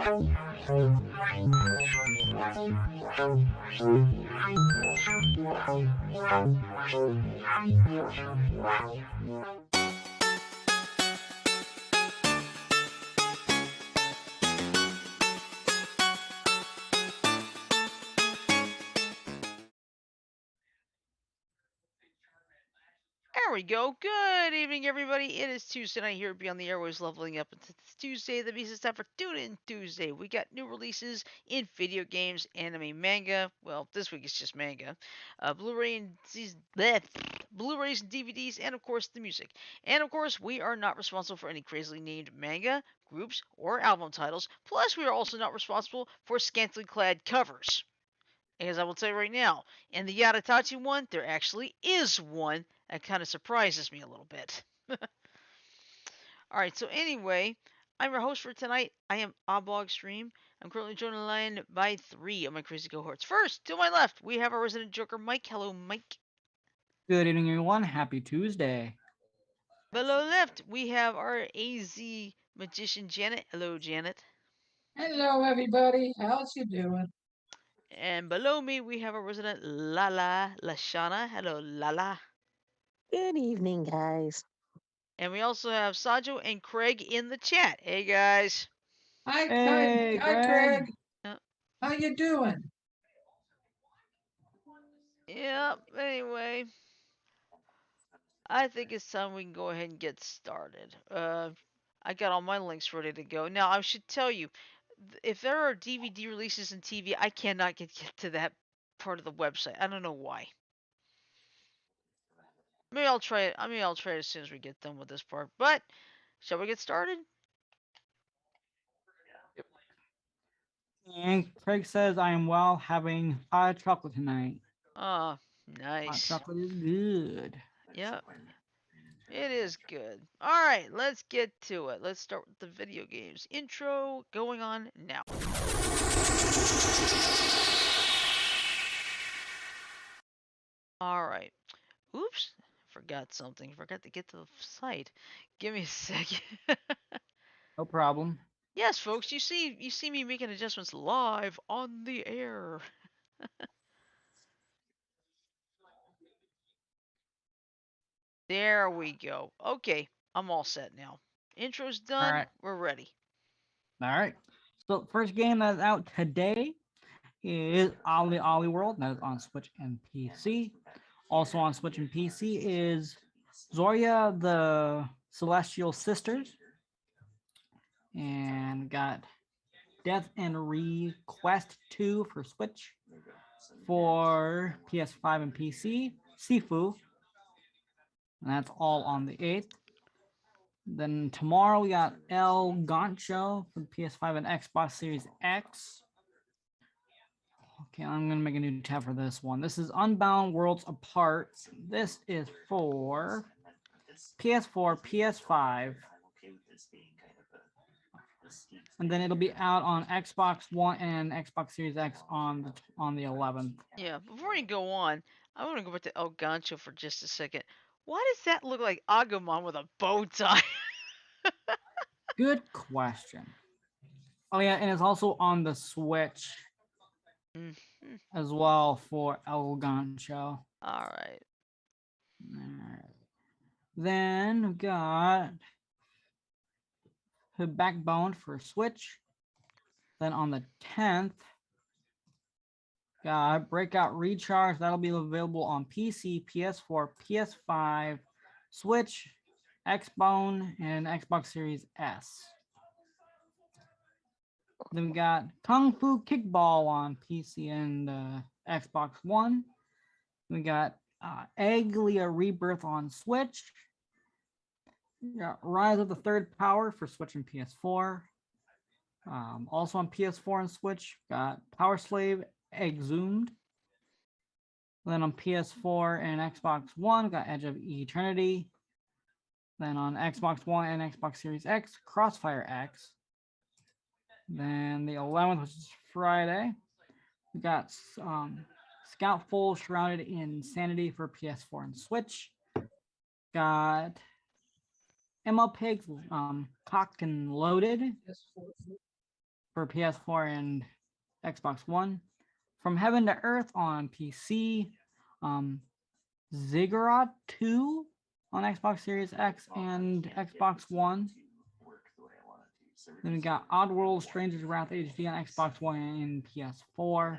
There we go. Good evening, everybody. It is Tuesday night here Beyond the Airways, leveling up. It's Tuesday. That means it's time for Tune-In Tuesday. We got new releases in video games, anime, manga. Well, this week it's just manga. Blu-ray and Blu-rays and DVDs, and of course the music. And of course, we are not responsible for any crazily named manga, groups, or album titles. Plus, we are also not responsible for scantily clad covers. As I will tell you right now, in the Yatatachi one, there actually is one. That kind of surprises me a little bit. Alright, so anyway, I'm your host for tonight. I am Oblog Stream. I'm currently joined on the line by 3 of my crazy cohorts. First, to my left, we have our resident Joker, Mike. Hello, Mike. Good evening, everyone. Happy Tuesday. Below left, we have our AZ magician, Janet. Hello, Janet. Hello, everybody. How's you doing? And below me, we have our resident Lala Lashana. Hello, Lala. Good evening, guys. And we also have Sajo and Craig in the chat. Hey, guys. Hi, Hey, Craig. Greg. How you doing? Yep, anyway. I think it's time we can go ahead and get started. I got all my links ready to go. Now, I should tell you, if there are DVD releases in TV, I cannot get to that part of the website. I don't know why. Maybe I'll try it. I'll try it as soon as we get done with this part. But, shall we get started? And Craig says I am well, having hot chocolate tonight. Ah, Hot nice. chocolate is good. Yep. It is good. Alright, let's get to it. Let's start with the video games. Intro going on now. Alright. Oops. Forgot something. Forgot to get to the site. Give me a second. No problem. Yes, folks, you see me making adjustments live on the air. There we go. Okay, I'm all set now. Intro's done. All right. We're ready. All right. So first game that's out today is Ollie Ollie World. That is on Switch and PC. Also on Switch and PC is Zoria the Celestial Sisters. And got Death and Request 2 for Switch. For PS5 and PC, Sifu. And that's all on the 8th. Then tomorrow we got El Gancho for the PS5 and Xbox Series X. Okay, I'm going to make a new tab for this one. This is Unbound Worlds Apart. This is for PS4, PS5. And then it'll be out on Xbox One and Xbox Series X on the 11th. Yeah, before you go on, I want to go back to El Gancho for just a second. Why does that look like Agumon with a bow tie? Good question. Oh yeah, and it's also on the Switch as well for El Gancho. All right. Then we got the Backbone for Switch. Then on the 10th, got Breakout Recharge. That'll be available on PC, PS4, PS5, Switch, Xbone, and Xbox Series S. Then we got Kung Fu Kickball on PC and Xbox One. We got Egglia Rebirth on Switch. We got Rise of the Third Power for Switch and PS4. Also on PS4 and Switch, got Power Slave Exhumed. Then on PS4 and Xbox One, got Edge of Eternity. Then on Xbox One and Xbox Series X, Crossfire X. Then the 11th, which is Friday, we got Scoutful Shrouded in Sanity for PS4 and Switch. Got Emma Pig's Cock and Loaded. for PS4 and Xbox One. From Heaven to Earth on PC. Ziggurat 2 on Xbox Series X and Xbox One. Then we got Oddworld Stranger's Wrath HD on Xbox One and PS4.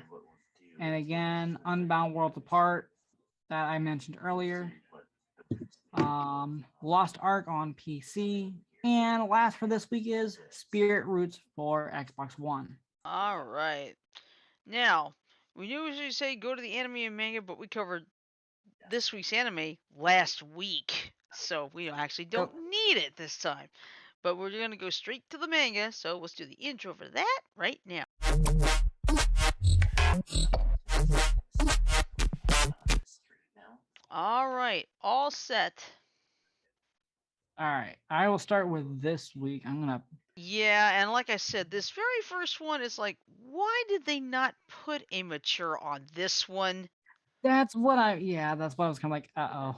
And again, Unbound Worlds Apart that I mentioned earlier. Lost Ark on PC. And last for this week is Spirit Roots for Xbox One. All right. Now, we usually say go to the anime and manga, but we covered this week's anime last week. So we actually don't need it this time. But we're going to go straight to the manga. So let's do the intro for that right now. All right. All set. All right. I will start with this week. Yeah, and like I said, this very first one is like, why did they not put a mature on this one? That's what I was kind of like, uh-oh.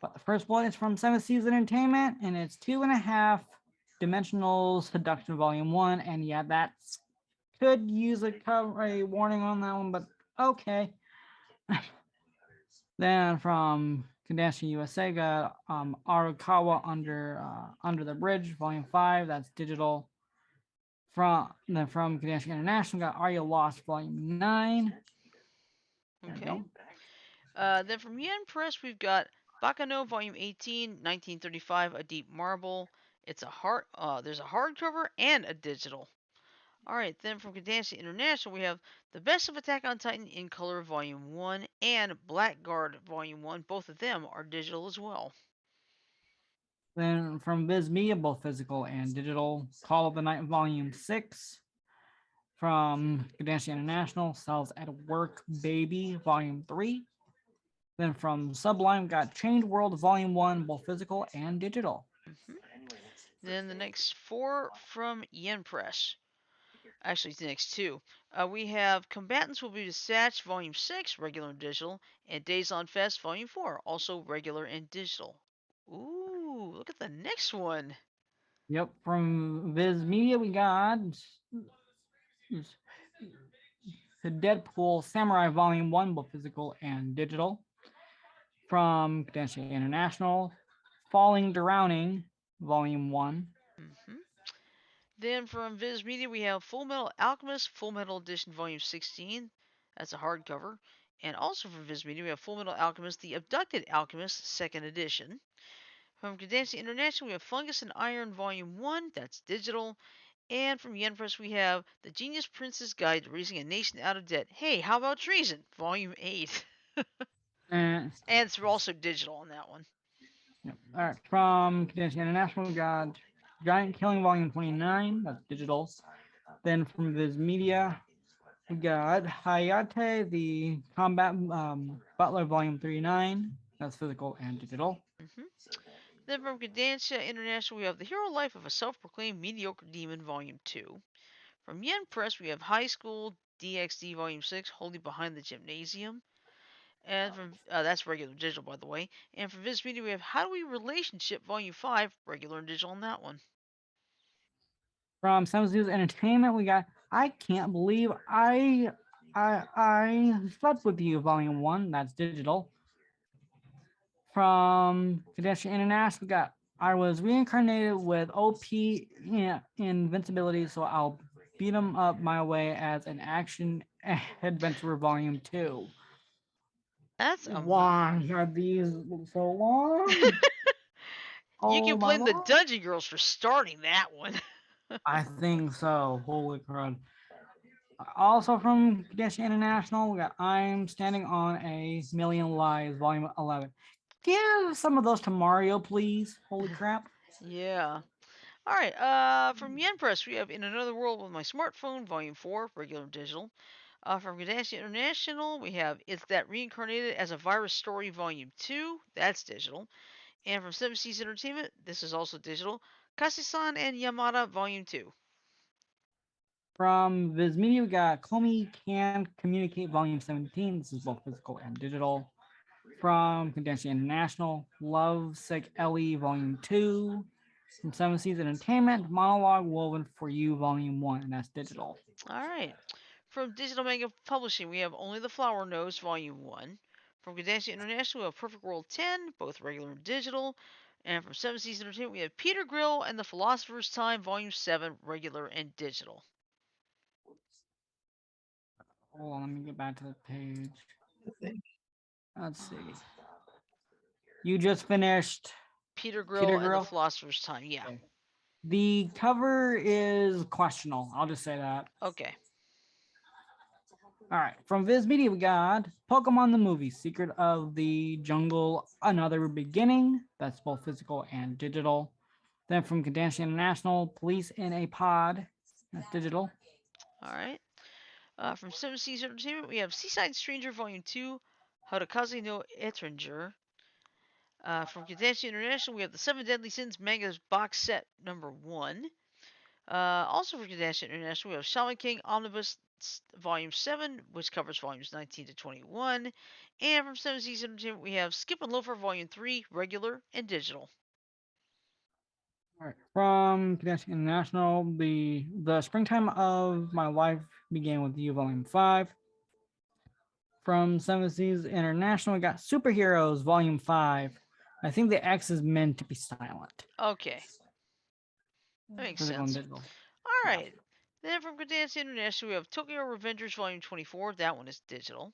But the first one is from Seventh Seas Entertainment, and it's 2.5 Dimensional Seduction Volume 1. And yeah, that could use a warning on that one, but okay. Then from Kodansha USA got Arakawa Under the Bridge, Volume 5. That's digital. From Kodansha International got Are You Lost, Volume 9. Okay. Then from Yen Press, we've got Bakano Volume 18, 1935, A Deep Marble. It's there's a hardcover and a digital. All right, then from Kodansha International, we have The Best of Attack on Titan in Color Volume 1 and Blackguard Volume 1. Both of them are digital as well. Then from Viz Media, both physical and digital, Call of the Night Volume 6. From Kodansha International, Cells at Work Baby Volume 3. Then from Sublime, got Chained World Volume 1, both physical and digital. Then the next 4 from Yen Press. Actually, the next 2. We have Combatants Will Be Dispatched Volume 6, regular and digital, and Days on Fest Volume 4, also regular and digital. Ooh, look at the next one. Yep, from Viz Media, we got the Deadpool Samurai Volume 1, both physical and digital. From Kodansha International, Falling Drowning Volume 1. Then from Viz Media, we have Full Metal Alchemist Full Metal Edition Volume 16. That's a hardcover. And also from Viz Media, we have Full Metal Alchemist The Abducted Alchemist 2nd Edition. From Kodansha International, we have Fungus and Iron Volume 1. That's digital. And from Yen Press, we have The Genius Prince's Guide to Raising a Nation Out of Debt. Hey, how about Treason? Volume 8. And it's also digital on that one. Yep. All right. From Kodansha International, we got Giant Killing Volume 29. That's digital. Then from Viz Media, we got Hayate, the Combat Butler Volume 39. That's physical and digital. Then from Kodansha International, we have The Hero Life of a Self-Proclaimed Mediocre Demon Volume 2. From Yen Press, we have High School DxD Volume 6, Wholly Behind the Gymnasium. And from that's regular digital, by the way. And from Viz Media, we have How Do We Relationship Volume 5, regular and digital on that one. From Seven Seas Entertainment, we got I Can't Believe I Slept With You Volume 1. That's digital. From Kodansha International, we got I was reincarnated with OP invincibility, so I'll beat 'em up my way as an action adventurer Volume 2. That's Why are these so long? You can blame the Dungeon Girls for starting that one. I think so. Holy crud. Also from Kodansha International, we got I'm Standing on a Million Lies, Volume 11. Give some of those to Mario, please. Holy crap. Yeah. All right. From Yen Press, we have In Another World with My Smartphone, Volume 4, regular and digital. From Kodansha International, we have It's That Reincarnated as a Virus Story, Volume 2. That's digital. And from Seven Seas Entertainment, this is also digital. Kasisan and Yamada, Volume 2. From Viz Media, we got Komi Can Communicate, Volume 17. This is both physical and digital. From Kodansha International, Love Sick Ellie, Volume 2. From 7 Seas Entertainment, Monologue Woven for You, Volume 1, and that's digital. All right. From Digital Manga Publishing, we have Only the Flower Knows, Volume 1. From Kodansha International, we have Perfect World 10, both regular and digital. And from 7 Seas Entertainment, we have Peter Grill and the Philosopher's Time, Volume 7, regular and digital. Hold on, let me get back to the page. Let's see. You just finished Peter Grill Peter and the Grill? Philosopher's Time, yeah. Okay. The cover is questionable. I'll just say that. Okay. All right. From Viz Media, we got Pokemon the Movie, Secret of the Jungle, Another Beginning. That's both physical and digital. Then from Kodansha International, Police in a Pod. That's digital. All right. From 7 Seas Entertainment, we have Seaside Stranger Volume 2, Harukaze no Etranger. From Kodansha International, we have the Seven Deadly Sins Mangas Box Set number 1. Also for Kodansha International, we have Shaman King Omnibus Volume 7, which covers volumes 19 to 21. And from 7 Seas Entertainment, we have Skip and Loafer Volume 3, regular and digital. All right. From Kodansha International, the Springtime of My Life Began with You, Volume 5. From Seven Seas International, we got Superheroes Volume 5. I think the X is meant to be silent. Okay. That makes Physical and sense. digital. All right. Then from Kodansha International, we have Tokyo Revengers Volume 24. That one is digital.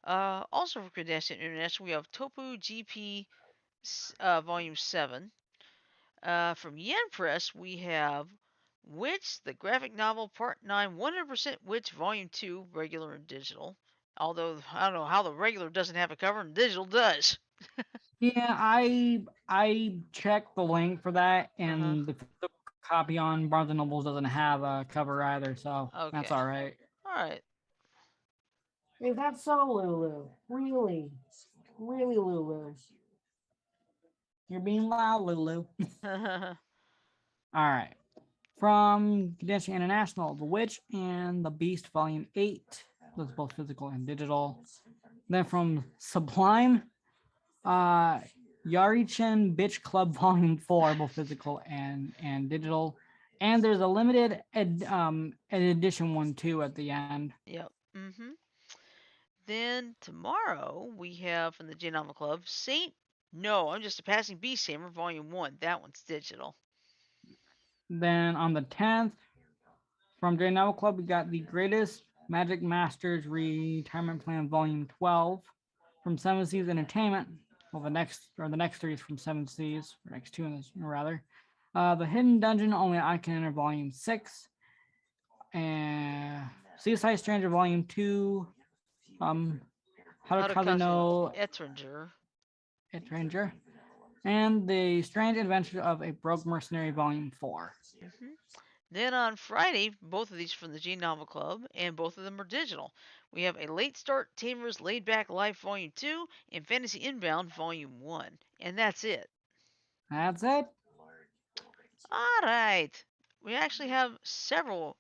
Also from Kodansha International, we have Topu GP Volume 7. From Yen Press, we have Witch, the graphic novel, Part 9, 100% Witch, Volume 2, regular and digital. Although, I don't know how the regular doesn't have a cover and digital does. Yeah, I checked the link for that, and the physical copy on Barnes and Nobles doesn't have a cover either, so that's Okay. all right. Alright. Is that so, Lulu? Really? Really, Lulu? You're being loud, Lulu. All right. From Kodansha International, The Witch and the Beast, Volume 8. Those both physical and digital. Then from Sublime, Yari-chan Bitch Club Volume 4, both physical and digital. And there's a limited edition one too at the end. Yep. Then tomorrow we have from the J Novel Club Saint. No, I'm just a passing beast hammer, Volume 1. That one's digital. Then on the 10th, from J Novel Club, we got The Greatest Magic Masters Retirement Plan Volume 12. From Seven Seas Entertainment, well, the next three is from Seven Seas, or next two in this, rather. The Hidden Dungeon, Only I Can Enter, Volume 6. And Seaside Stranger, Volume 2. Harukaze no Etranger. Etranger. And The Strange Adventures of a Broke Mercenary, Volume 4. Then on Friday, both of these from the G Novel Club, and both of them are digital. We have A Late Start, Tamer's Laid Back Life Volume 2, and Fantasy Inbound Volume 1. And that's it. That's it. Alright. We actually have several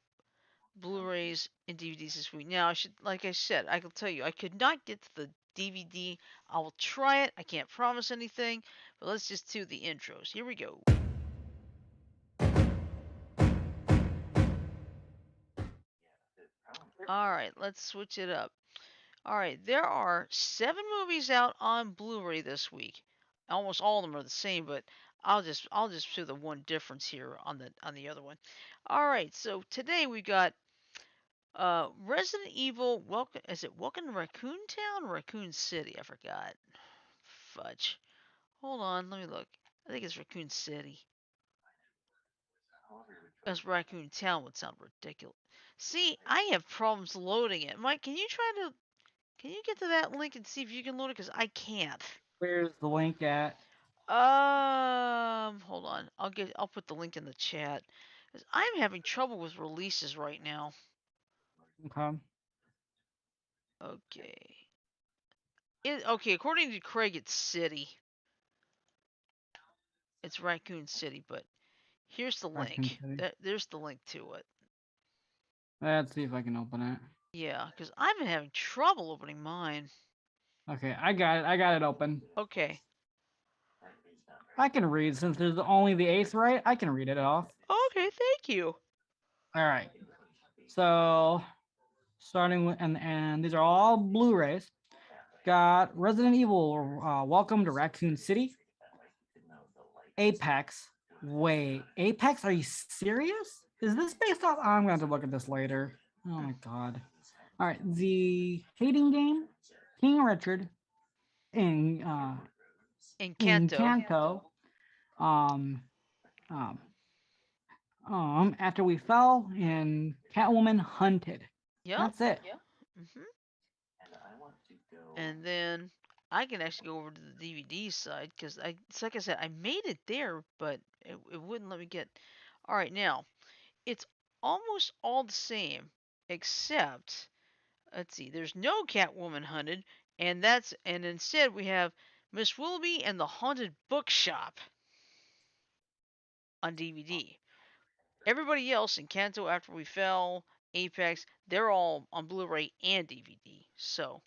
Blu-rays and DVDs this week. Now, like I said, I can tell you, I could not get to the DVD. I will try it. I can't promise anything, but let's just do the intros. Here we go. Alright, let's switch it up. Alright, there are 7 movies out on Blu-ray this week. Almost all of them are the same, but I'll just show the one difference here on the other one. Alright, so today we got Resident Evil. Welcome to Raccoon Town or Raccoon City? I forgot. Fudge. Hold on, let me look. I think it's Raccoon City. Because Raccoon Town would sound ridiculous. See, I have problems loading it. Mike, can you get to that link and see if you can load it? Because I can't. Where's the link at? Hold on. I'll put the link in the chat. Because I'm having trouble with releases right now. Okay. Okay. Okay, according to Craig, it's City. It's Raccoon City, but here's the link. There's the link to it. Let's see if I can open it. Yeah, because I've been having trouble opening mine. Okay, I got it. I got it open. Okay. I can read since there's only the eighth right. I can read it off. Okay, thank you. All right. So starting with and these are all Blu-rays. Got Resident Evil. Welcome to Raccoon City. Apex. Wait, Apex? Are you serious? Is this based off? I'm going to have to look at this later. Oh my god. All right, the hating game, King Richard, in Encanto. Canto. Um, um, After we fell, and Catwoman hunted. Yep. That's it. hmm And then I can actually go over to the DVD side because it's like I said, I made it there, but it wouldn't let me get. All right, now it's almost all the same, except let's see, there's no Catwoman hunted, and instead we have Miss Willoughby and the Haunted Bookshop on DVD. Everybody else in Kanto After We Fell, Apex, they're all on Blu-ray and DVD. So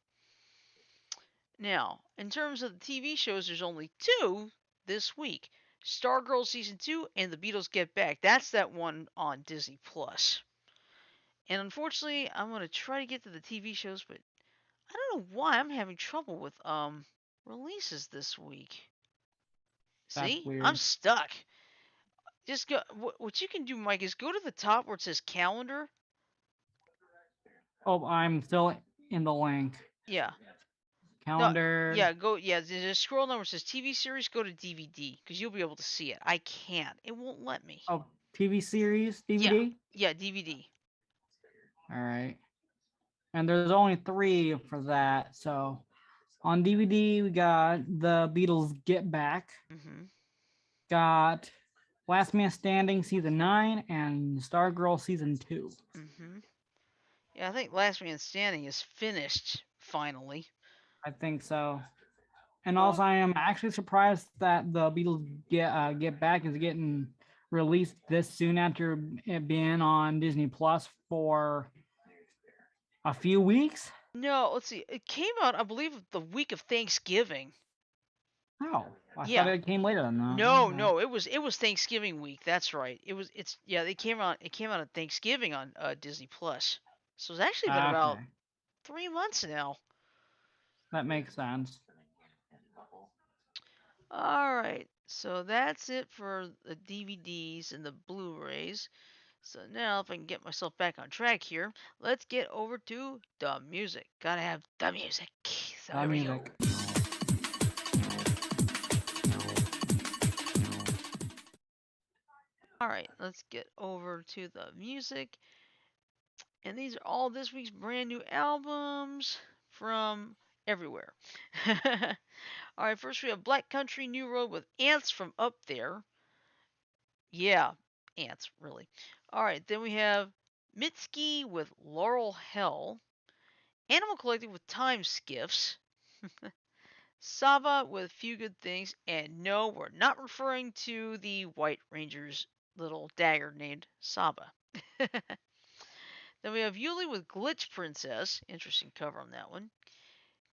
now, in terms of the TV shows, there's only two this week. Stargirl Season 2 and The Beatles Get Back. That's that one on Disney Plus. And unfortunately, I'm going to try to get to the TV shows, but I don't know why I'm having trouble with releases this week. That's See? I'm weird. stuck. Just go what you can do, Mike, is go to the top where it says calendar. Oh, I'm still in the link. Yeah. No, Calendar. yeah, go. Yeah, just scroll down where it says TV series. Go to DVD because you'll be able to see it. I can't. It won't let me. Oh, TV series, Yeah, DVD. yeah, DVD. All right. And there's only 3 for that. So on DVD, we got The Beatles Get Back, Mhm. got Last Man Standing Season 9, and Stargirl Season 2. Mhm. Yeah, I think Last Man Standing is finished finally. I think so. And Well, also, I am actually surprised that The Beatles Get Back is getting released this soon after it being on Disney Plus for a few weeks. no, let's see. It came out, I believe, the week of Thanksgiving. Oh, I thought Yeah. it came later than that. No, Okay. no, it was Thanksgiving week. That's right. It's yeah. It came out on Thanksgiving on Disney Plus. So it's actually been about Okay, 3 months now. that makes sense. All right, so that's it for the DVDs and the Blu-rays. So now, if I can get myself back on track here, let's get over to the music. Gotta have the music. So here we go. Music. All right, let's get over to the music. And these are all this week's brand new albums from everywhere. All right, first we have Black Country New Road with Ants from Up There. Yeah, ants, really. All right, then we have Mitski with Laurel Hell, Animal Collective with Time Skiffs, Sava with Few Good Things, and no, we're not referring to the White Ranger's little dagger named Saba. Then we have Yuli with Glitch Princess, interesting cover on that one.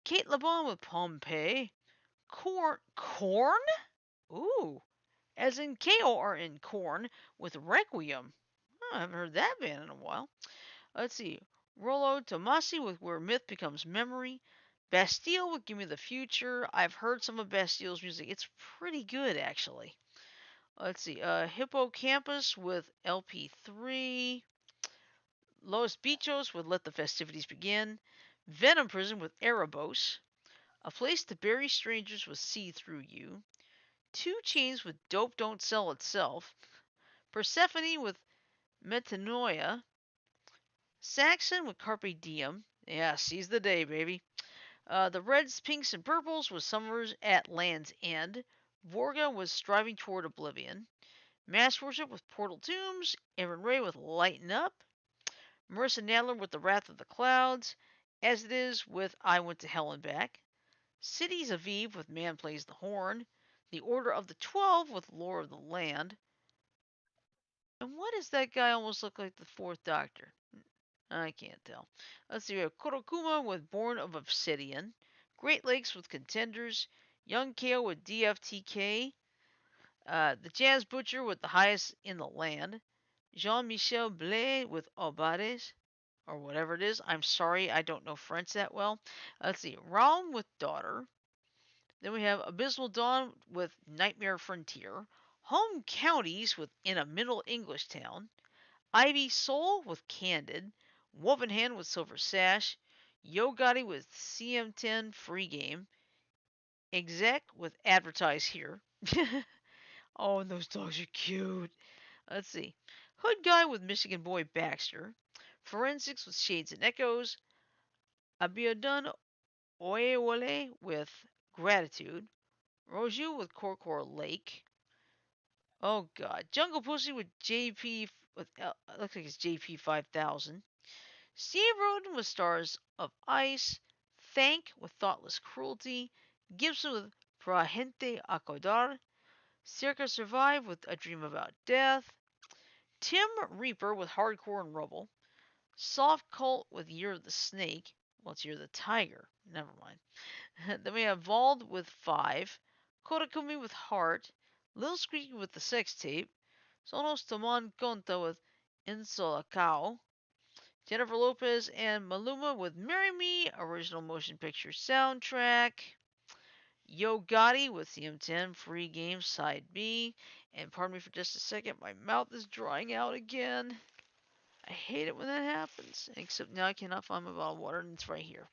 Kate LeBon with Pompeii, Corn? Ooh, as in Korn, Corn with Requiem. Oh, I haven't heard that band in a while. Let's see. Rollo Tomasi with Where Myth Becomes Memory. Bastille with Give Me the Future. I've heard some of Bastille's music. It's pretty good, actually. Let's see. Hippocampus with LP3. Los Bichos with Let the Festivities Begin. Venom Prison with Erebos. A Place to Bury Strangers with See Through You. Two Chains with Dope Don't Sell Itself. Persephone with Metanoia. Saxon with Carpe Diem. Yeah, seize the day, baby. The Reds, Pinks, and Purples with Summers at Land's End. Vorga was Striving Toward Oblivion. Mass Worship with Portal Tombs. Aaron Ray with Lighten Up. Marissa Nadler with The Wrath of the Clouds. As It Is with I Went to Hell and Back. Cities of Eve with Man Plays the Horn. The Order of the 12 with Lore of the Land. And what does that guy almost look like the Fourth Doctor? I can't tell. Let's see. We have Kurokuma with Born of Obsidian. Great Lakes with Contenders. Young Kale with DFTK. The Jazz Butcher with the highest in the land. Jean-Michel Blais with Aubades, or whatever it is. I'm sorry, I don't know French that well. Let's see. Realm with Daughter. Then we have Abysmal Dawn with Nightmare Frontier. Home Counties with In a Middle English Town. Ivy Soul with Candid. Woven Hand with Silver Sash. Yo Gotti with CM10 Free Game. Exec with Advertise Here. Oh, and those dogs are cute. Let's see. Hood Guy with Michigan Boy Baxter. Forensics with Shades and Echoes. Abiodun Oyewole with Gratitude. Roju with Corcor Lake. Oh god. Jungle Pussy with JP with looks like it's JP 5000. Steve Roden with Stars of Ice. Thank with Thoughtless Cruelty. Gibson with Pra Gente Acordar. Circa Survive with A Dream About Death. Tim Reaper with Hardcore and Rubble. Soft Cult with Year of the Snake. Well, it's Year of the Tiger. Never mind. Then we have Vald with 5. Kotakumi with Heart. Lil Squeaky with the Sex Tape. Sonos Tomon Conta with Insolacao. Jennifer Lopez and Maluma with Marry Me, original motion picture soundtrack. Yo Gotti with CM10, Free Game Side B. And pardon me for just a second, my mouth is drying out again. I hate it when that happens. Except now I cannot find my bottle of water, and it's right here.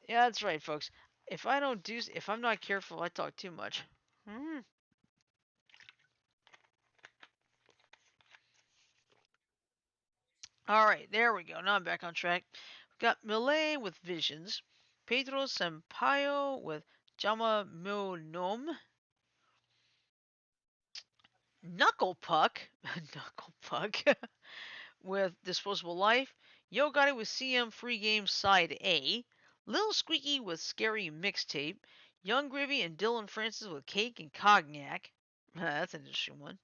Yeah, that's right, folks. If I'm not careful, I talk too much. All right, there we go. Now I'm back on track. We've got Millet with Visions, Pedro Sampaio with Jama Mo Nom, Knuckle Puck, Knuckle Puck with Disposable Life, Yo Gotti with CM Free Game Side A, Lil Squeaky with Scary Mixtape, Young Gravy and Dylan Francis with Cake and Cognac. That's an interesting one.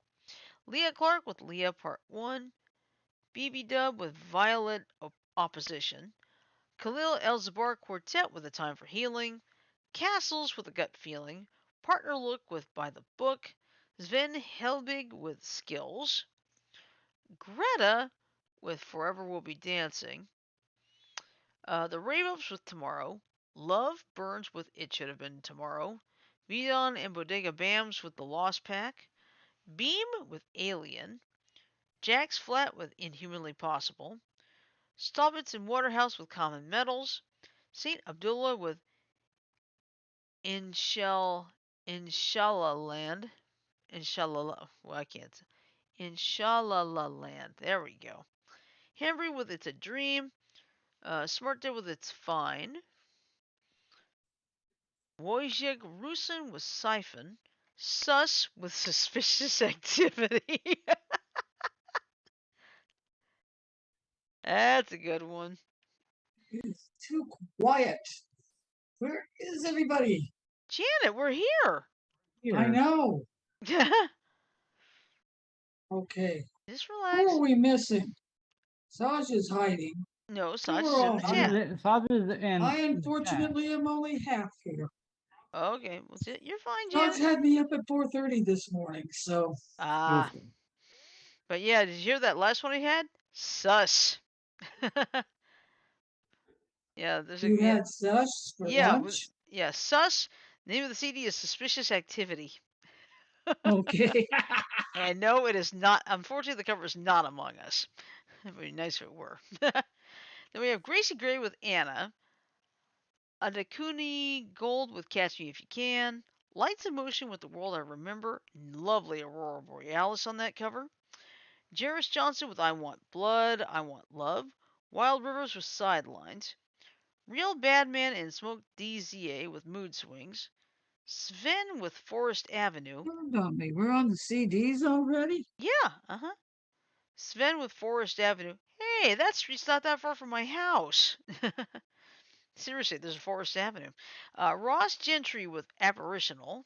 Leah Clark with Leah Part 1, BB Dub with Violet Opposition, Khalil El-Zabar Quartet with A Time for Healing, Castles with A Gut Feeling, Partner Look with By the Book, Sven Helbig with Skills, Greta with Forever Will Be Dancing, The Rave Ups with Tomorrow, Love Burns with It Should Have Been Tomorrow, Vidon and Bodega Bams with The Lost Pack, Beam with Alien, Jack's Flat with Inhumanly Possible, Staubitz and Waterhouse with Common Metals, St. Abdullah with Inshallah Land, Inshallah, well I can't, Inshallah Land, there we go. Henry with It's a Dream, Smart Day with It's Fine, Wojciech Rusin with Siphon, Sus with Suspicious Activity. That's a good one. It's too quiet. Where is everybody? Janet, we're here. I know. Just Okay. Who relax. are we missing? Sasha's hiding. No, Who Saj are is in all the here? chat. Saba's in I the chat. unfortunately am only half here. Okay, well, you're fine, Saj Janet. had me up at 4:30 this morning, so Ah, but yeah, did you hear that last one he had? Sus. Yeah, there's a you had Sash for lunch. yeah, sus. Name of the CD is Suspicious Activity. Okay. And no, it is not. Unfortunately, the cover is not Among Us. It would be nice if it were. Then we have Gracie Gray with Anna. Adekuni Gold with Catch Me If You Can. Lights in Motion with The World I Remember. Lovely Aurora Borealis on that cover. Jarris Johnson with I Want Blood, I Want Love. Wild Rivers with Sidelines. Real Bad Man and Smoke DZA with Mood Swings. Sven with Forest Avenue. On me. We're on the CDs already. Yeah, Sven with Forest Avenue. Hey, that street's not that far from my house. Seriously, there's a Forest Avenue. Ross Gentry with Apparitional.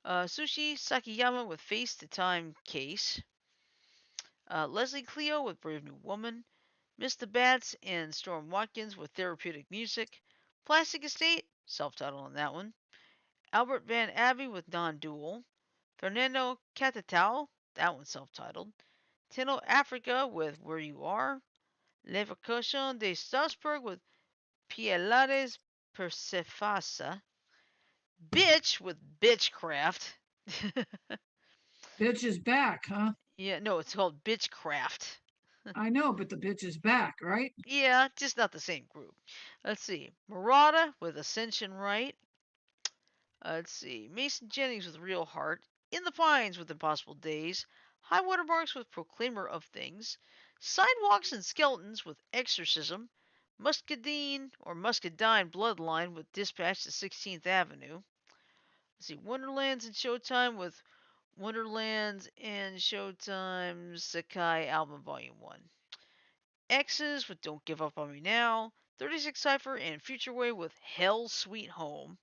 Sushi Sakiyama with Face to Time Case. Leslie Cleo with Brave New Woman. Mr. Bats and Storm Watkins with Therapeutic Music. Plastic Estate, self-titled on that one. Albert Van Abbey with Non-Dual. Fernando Catatau, that one's self-titled. Tino Africa with Where You Are. Leverkusen de Strasbourg with Pielares Persefasa. Bitch with Bitchcraft. Bitch is back, huh? Yeah, no, it's called Bitchcraft. I know, but the bitch is back, right? Yeah, just not the same group. Let's see. Murata with Ascension Right. Let's see. Mason Jennings with Real Heart. In the Pines with Impossible Days. High Watermarks with Proclaimer of Things. Sidewalks and Skeletons with Exorcism. Muscadine or Muscadine Bloodline with Dispatch to 16th Avenue. Let's see. Wonderlands and Showtime with Wonderlands and Showtime Sakai Album Volume 1. X's with Don't Give Up on Me Now. 36 Cypher and Future Way with Hell Sweet Home.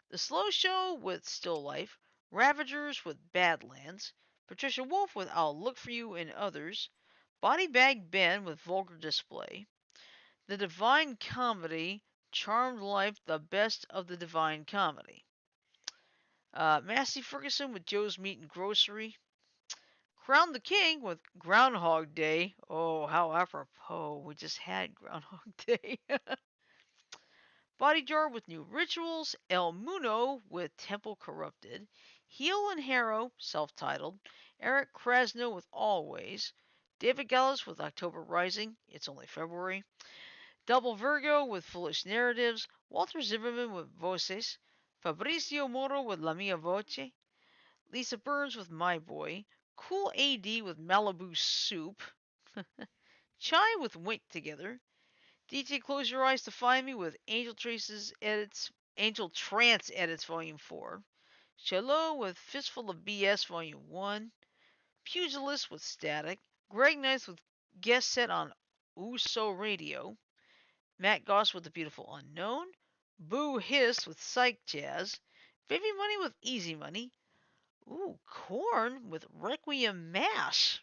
The Slow Show with Still Life, Ravagers with Badlands, Patricia Wolf with I'll Look for You and Others, Body Bag Ben with Vulgar Display, The Divine Comedy, Charmed Life, the best of the Divine Comedy. Massey Ferguson with Joe's Meat and Grocery, Crown the King with Groundhog Day. Oh, how apropos. We just had Groundhog Day. Body Jar with New Rituals, El Muno with Temple Corrupted, Heel and Harrow, self-titled, Eric Krasno with Always, David Gallus with October Rising, it's only February, Double Virgo with Foolish Narratives, Walter Zimmerman with Voces, Fabrizio Moro with La Mia Voce, Lisa Burns with My Boy, Cool AD with Malibu Soup, Chai with Wink Together, DJ Close Your Eyes to Find Me with Angel Trance Edits Volume 4. Shallow with Fistful of BS Volume 1. Pugilist with Static. Greg Nice with guest set on Uso Radio. Matt Goss with The Beautiful Unknown. Boo Hiss with Psych Jazz. Baby Money with Easy Money. Ooh, Korn with Requiem Mash.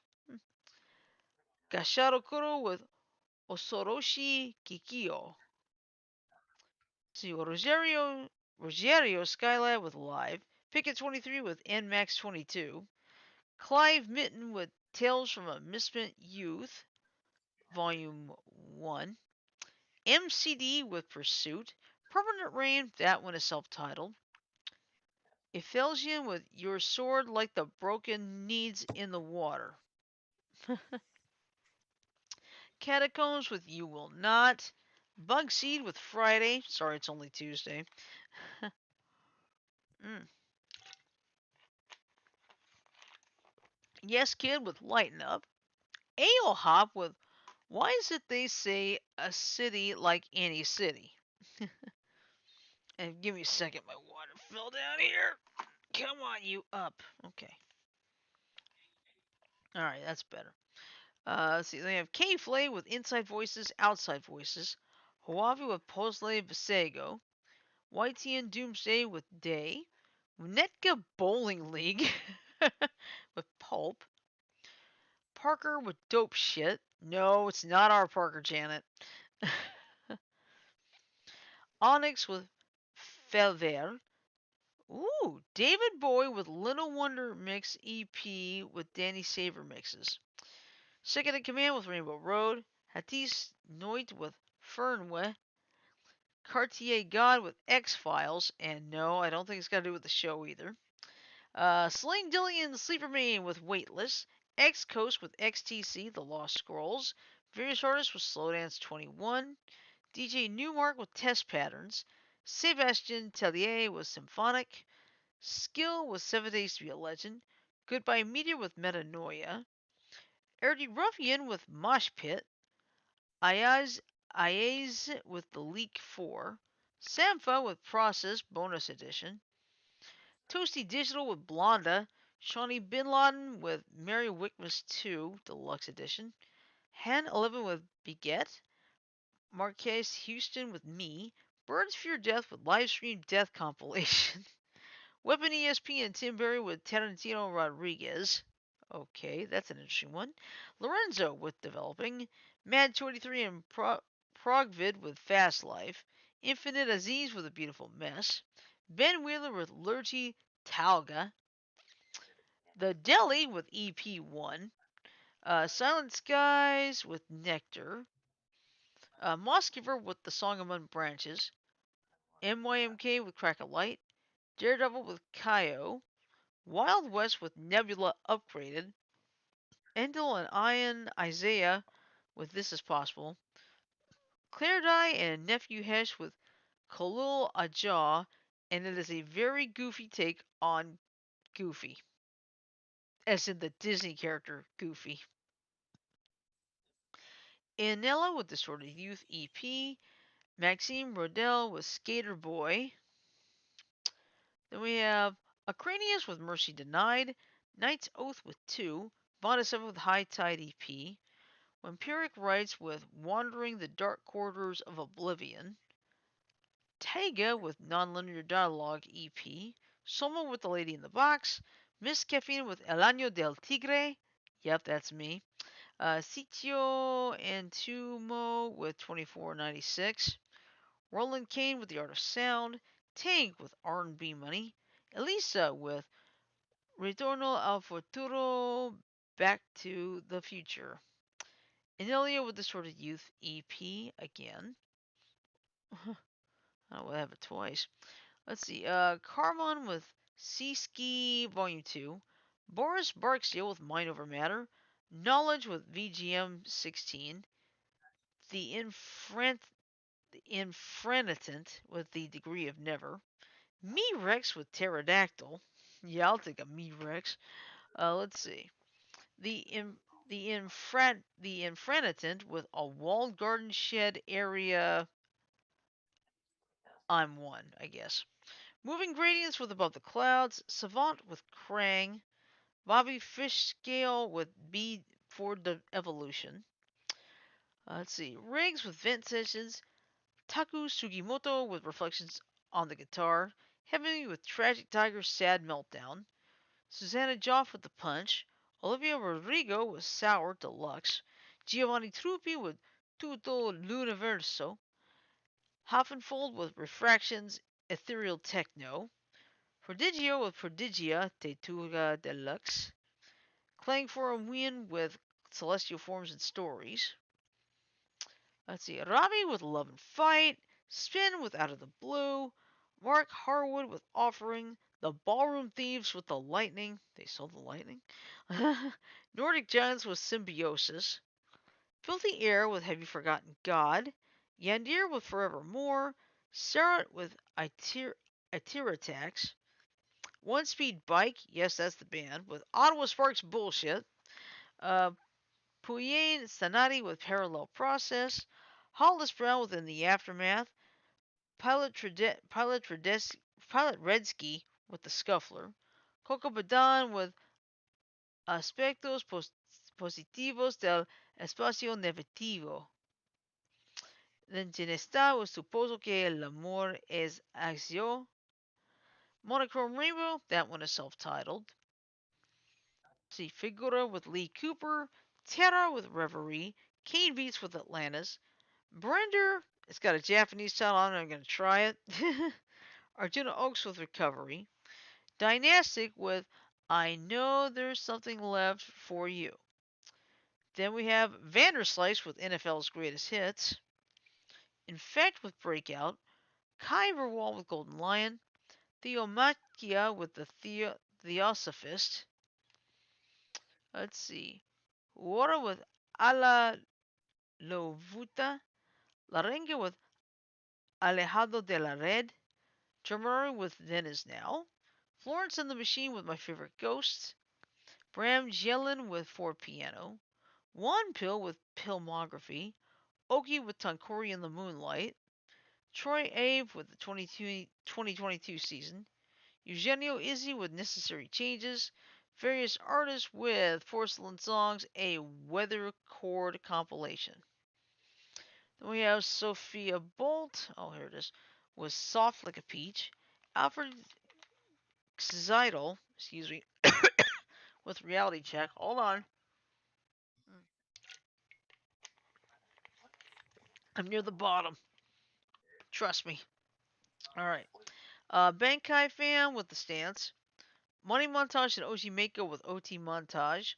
Gashado Kuro with Osoroshi Kikyo. See, Rogerio Skylab with Live, Picket 23 with NMAX 22, Clive Mitten with Tales from a Misspent Youth, Volume 1, MCD with Pursuit, Permanent Rain, that one is self-titled, Ephelgian with Your Sword Like the Broken Needs in the Water, Catacombs with You Will Not, Bugseed with Friday, sorry it's only Tuesday, Yes Kid with Lighten Up, Ale Hop with Why is it they say a city like any city? And give me a second, my water fell down here. Come on, you up. Okay. Alright, that's better. Let's see, they have K Flay with Inside Voices, Outside Voices, Huavi with Posle Visego, YTN Doomsday with Day, Netka Bowling League with Pulp, Parker with Dope Shit. No, it's not our Parker, Janet. Onyx with Felver. Ooh, David Bowie with Little Wonder Mix EP with Danny Saver mixes. Second in Command with Rainbow Road. Hatis Noit with Fernwe. Cartier God with X-Files. And no, I don't think it's got to do with the show either. Sling Dillion Sleeper Main with Weightless. X Coast with XTC, The Lost Scrolls. Various artists with Slowdance 21. DJ Newmark with Test Patterns. Sebastian Tellier with Symphonic. Skill with 7 Days to be a Legend. Goodbye Meteor with Metanoia. Erdy Ruffian with Mosh Pit. Ayaz with The Leak 4. Sampha with Process Bonus Edition. Toasty Digital with Blonda. Shawnee Bin Laden with Merry Wickmas 2 Deluxe Edition. Han 11 with Beget. Marquez Houston with Me. Birds Fear Death with Livestream Death Compilation. Weapon ESP and Tim Berry with Tarantino Rodriguez. Okay, that's an interesting one. Lorenzo with Developing. Mad 23 and Progvid with Fast Life. Infinite Aziz with A Beautiful Mess. Ben Wheeler with Lurgy Talga, The Deli with EP1, Silent Skies with Nectar, Moskiver with The Song Among Branches, MYMK with Crack a Light, Daredevil with Kaio, Wild West with Nebula Upgraded, Endel and Ian Isaiah with This Is Possible, Claire Dye and Nephew Hesh with Kolul Ajaw, and it is a very goofy take on Goofy, as in the Disney character Goofy. Anella with Distorted Youth EP, Maxime Rodell with Skater Boy. Then we have Acranius with Mercy Denied, Knight's Oath with 2, Vonda7 with High Tide EP, Vampiric Rites with Wandering the Dark Corridors of Oblivion, Taiga with Nonlinear Dialogue EP, Soma with The Lady in the Box, Miss Caffeine with El Año del Tigre, yep, that's me, Sitio Antumo with 2496, Roland Kane with The Art of Sound, Tank with R&B Money, Elisa with Retorno al Futuro, Back to the Future, Inelia with Distorted Youth EP again. I will have it twice. Let's see. Carmon with Sea Volume 2. Boris Barksteel with Mind Over Matter. Knowledge with VGM 16. The Infranitant with The Degree of Never. Me Rex with Pterodactyl. Yeah, I'll take a Me Rex. Let's see. The Infranitant with a walled garden shed area. I'm one, I guess. Moving Gradients with Above the Clouds, Savant with Krang, Bobby Fishscale with B for the Evolution. Let's see, Riggs with Vent Sessions, Taku Sugimoto with Reflections on the Guitar, Heavenly with Tragic Tiger's Sad Meltdown, Susanna Joff with The Punch, Olivia Rodrigo with Sour Deluxe, Giovanni Truppi with Tutto l'Universo, Hoffenfold with Refractions, Ethereal Techno, Prodigio with Prodigia Tetuga Deluxe, Clang for a Win with Celestial Forms and Stories. Let's see, Ravi with Love and Fight, Spin with Out of the Blue, Mark Harwood with Offering, The Ballroom Thieves with The Lightning. They saw the lightning. Nordic Giants with Symbiosis, Filthy Air with Have You Forgotten God, Yandir with Forevermore, Sarat with Itiratax, One Speed Bike, yes, that's the band, with Ottawa Sparks Bullshit, uh, Puyen Sanati with Parallel Process, Hollis Brown within the Aftermath, Pilot Redsky with The Scuffler, Coco Badan with Aspectos Positivos del Espacio Negativo. Then Genesta with Suposo que el amor es acción. Monochrome Rainbow, that one is self-titled. See, Figura with Lee Cooper, Terra with Reverie, Kane Beats with Atlantis, Brender, it's got a Japanese title on it, I'm going to try it. Arjuna Oaks with Recovery, Dynastic with I Know There's Something Left for You. Then we have Vanderslice with NFL's Greatest Hits, Infect with Breakout, Kai Verwal with Golden Lion, Theomachia with the Theosophist. Let's see. Water with Ala Lovuta, Larenga with Alejado de la Red, Tremor with Then Is Now, Florence and the Machine with My Favorite Ghosts, Bram Jelen with For Piano, One Pill with Pillmography, Oki with Tankori in the Moonlight, Troy Abe with the 2022 season, Eugenio Izzy with Necessary Changes, various artists with Porcelain Songs, a Weather Chord compilation. Then we have Sophia Bolt, oh here it is, with Soft Like a Peach, Alfred Xidel, excuse me, with Reality Check. Hold on. I'm near the bottom. Trust me. Alright. Bankai fan with the stance. Money montage and OT Mako with OT montage.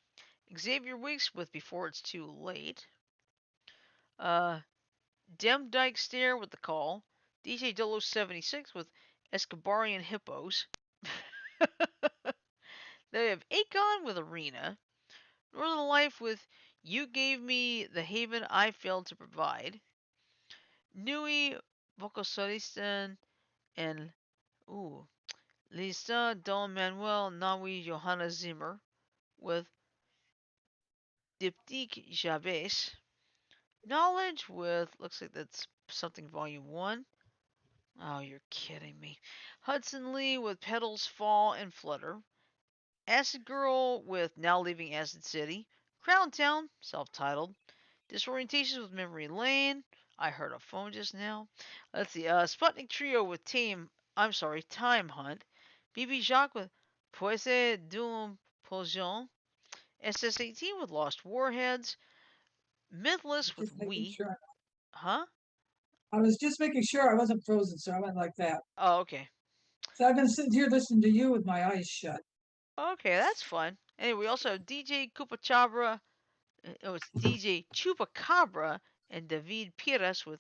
Xavier Weeks with Before It's Too Late. Dem Dyke Stare with the call. DJ 0076 with Escobarian Hippos. They have Akon with Arena. Northern Life with You Gave Me the Haven I Failed to Provide. Nui Vocosolistan and Lisa Don Manuel Nawi Johanna Zimmer with Diptyque Jabez. Knowledge with, looks like that's something volume 1. Oh, you're kidding me. Hudson Lee with Petals Fall and Flutter. Acid Girl with Now Leaving Acid City. Crown Town, self-titled. Disorientations with Memory Lane. I heard a phone just now. Let's see. Sputnik Trio with Time Hunt. BB Jacques with Poise d'un Poison. SS-18 with Lost Warheads. Mythless with Just making We. sure. Huh? I was just making sure I wasn't frozen, so I went like that. Oh, okay. So I've been sitting here listening to you with my eyes shut. Okay, that's fun. Anyway, we also have DJ Kupachabra. It's DJ Chupacabra and David Pires with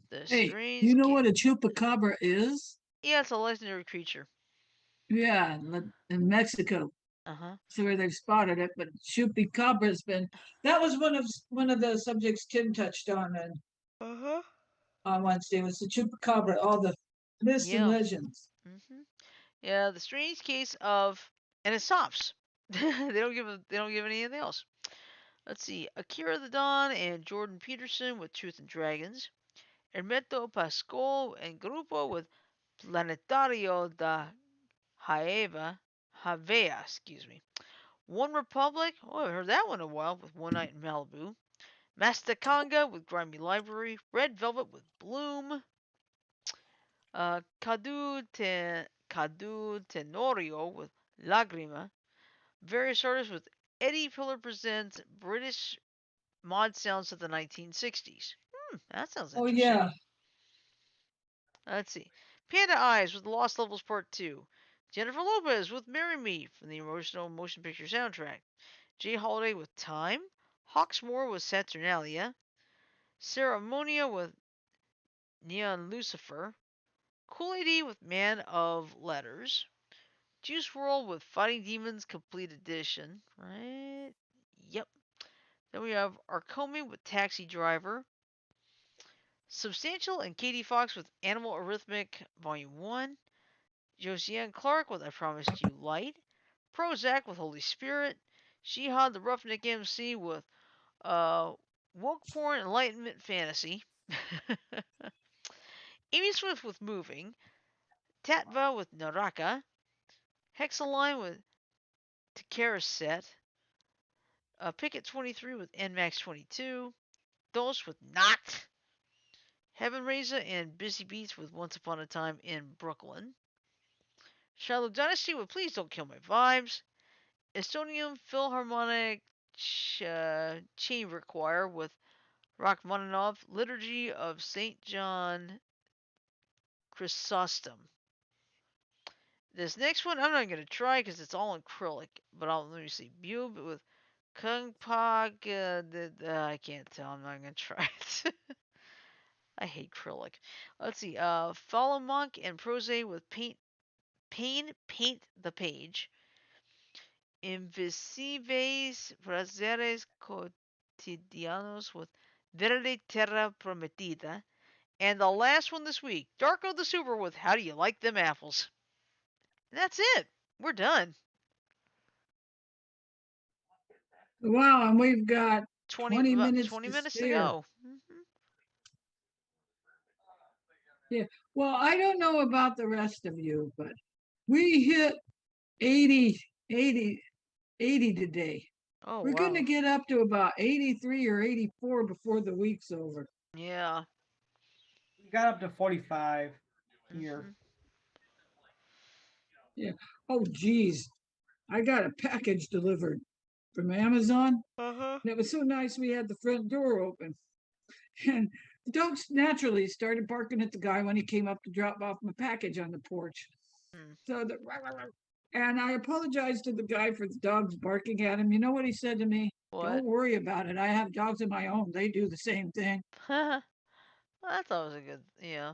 The Hey, you Strange know Game. what a chupacabra is? Yeah, it's a legendary creature. Yeah, in Mexico. Uh-huh. So where they've spotted it, but chupacabra's been that was one of the subjects Kim touched on and Uh-huh. on Wednesday was the chupacabra, all the myths and Yeah. legends. Yeah, the strange case of, and it stops. They don't give anything else. Let's see. Akira the Don and Jordan Peterson with Truth and Dragons. Hermeto Pascual and Grupo with Planetario da Havea, excuse me. One Republic, oh, I haven't heard that one in a while, with One Night in Malibu. Mastakanga with Grimy Library. Red Velvet with Bloom. Cadu Tenorio with Lagrima. Various artists with Eddie Pillar presents British mod sounds of the 1960s. That sounds Oh interesting. yeah. Let's see. Panda Eyes with Lost Levels Part 2. Jennifer Lopez with Marry Me from the emotional motion picture soundtrack. Jay Holiday with Time. Hawksmoor with Saturnalia. Ceremonia with Neon Lucifer. Cool AD with Man of Letters. Juice WRLD with Fighting Demons Complete Edition. Right? Yep. Then we have Arcomi with Taxi Driver. Substantial and Katie Fox with Animal Arrhythmic Volume 1. Josiane Clark with I Promised You Light. Prozac with Holy Spirit. Shihad the Roughneck MC with Woke Porn Enlightenment Fantasy. Amy Swift with Moving. Tatva with Naraka. Hexaline with Takara Set. Picket 23 with NMAX 22. Dos with Not. Heaven Reza and Busy Beats with Once Upon a Time in Brooklyn. Shiloh Dynasty with Please Don't Kill My Vibes. Estonian Philharmonic Chamber Choir with Rachmaninoff. Liturgy of St. John Chrysostom. This next one I'm not going to try because it's all acrylic, but let me see. Bube with Kung Pog. I can't tell. I'm not going to try it. I hate acrylic. Let's see. Follow Monk and Prose with Paint the Page. Invisibles Prazeres Cotidianos with Verde Terra Prometida. And the last one this week, Darko the Super with How Do You Like Them Apples? And that's it. We're done. Wow, and we've got 20 about minutes 20 to minutes to spare. go. Yeah. Well, I don't know about the rest of you, but we hit 80, 80, 80 today. Oh, We're wow. going to get up to about 83 or 84 before the week's over. Yeah. We got up to 45 here. Yeah. Oh, geez. I got a package delivered from Amazon. Uh-huh. And it was so nice we had the front door open. And The dog naturally started barking at the guy when he came up to drop off my package on the porch. Hmm. So the and I apologized to the guy for the dogs barking at him. You know what he said to me? What? Don't worry about it. I have dogs of my own. They do the same thing. Well, that's always a good, yeah.